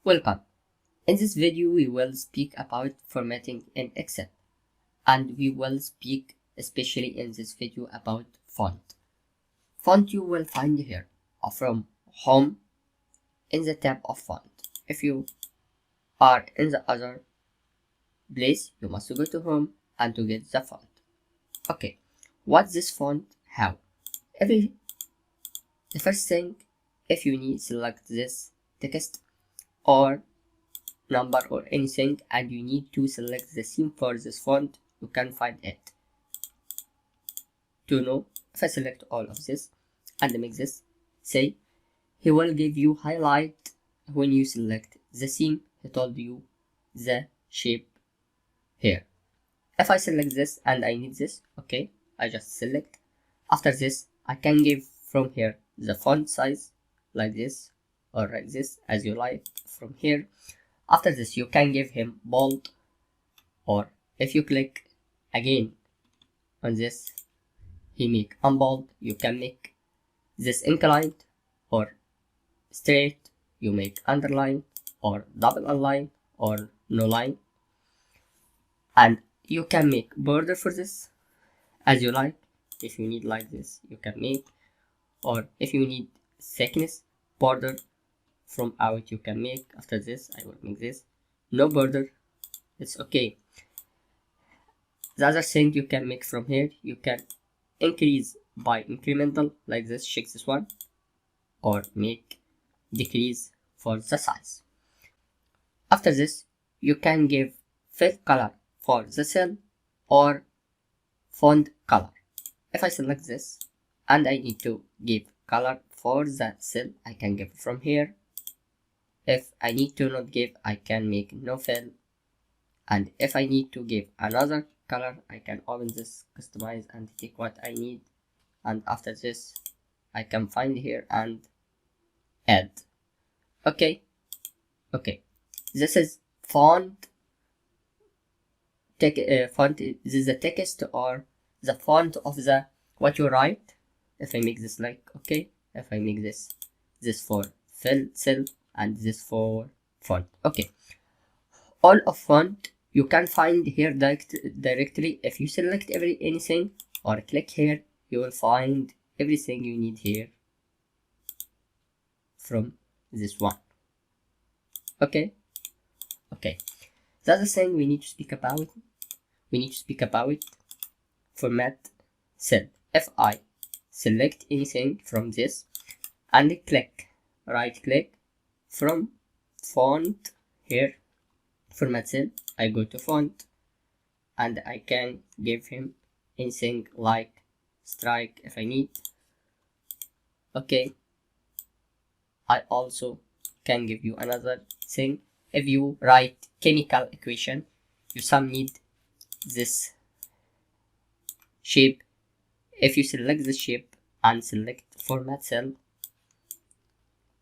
Welcome. In this video we will speak about formatting in Excel, and we will speak especially in this video about font. Font you will find here from Home in the tab of Font. If you are in the other place, you must go to Home and to get the font. Okay, what's this font? How? The first thing, if you need, select this text or number or anything and you need to select the theme for this font, you can find it. To know, if I select all of this and make this, say, he will give you highlight when you select the theme. He told you the shape here. If I select this and I need this, okay, I just select. After this, I can give from here the font size like this or like this as you like from here. After this, you can give him bold, or if you click again on this, he make unbold. You can make this inclined or straight. You make underline or double align or no line. And you can make border for this as you like. If you need like this, you can make, or if you need thickness border from out, you can make. After this, I will make this no border. It's okay. The other thing you can make from here, you can increase by incremental like this, check this one, or make decrease for the size. After this, you can give fill color for the cell or font color. If I select this and I need to give color for the cell, I can give from here. If I need to not give, I can make no fill. And if I need to give another color, I can open this, customize, and take what I need. And after this, I can find here and add. Okay. This is font. Font. This is the text or the font of the what you write. If I make this like okay. If I make this for fill cell and this for font. Okay. All of font you can find here directly. If you select anything or click here, you will find everything you need here from this one. Okay. The other thing we need to speak about, format cell. If I select anything from this and right click from font here, format cell, I go to font and I can give him anything like strike if I need. Okay, I also can give you another thing. If you write chemical equation, you some need this shape. If you select the shape and select format cell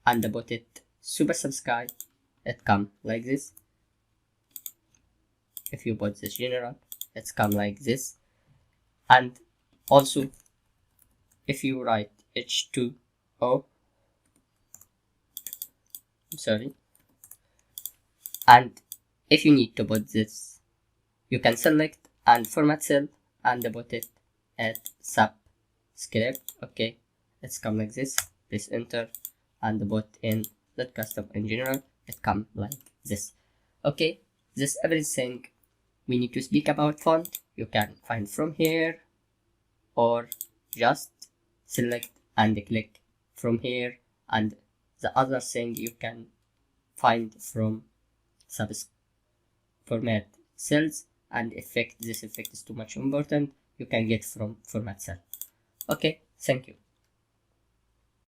and put it super subscribe, it come like this. If you put this general, it's come like this. And also if you write H2O, and if you need to put this, you can select and format cell and put it at subscript. Okay, it's come like this. Press enter and put in that custom in general, it come like this. Okay, this everything we need to speak about font you can find from here, or just select and click from here. And the other thing you can find from format cells and effect. This effect is too much important, you can get from format cell. Okay, thank you.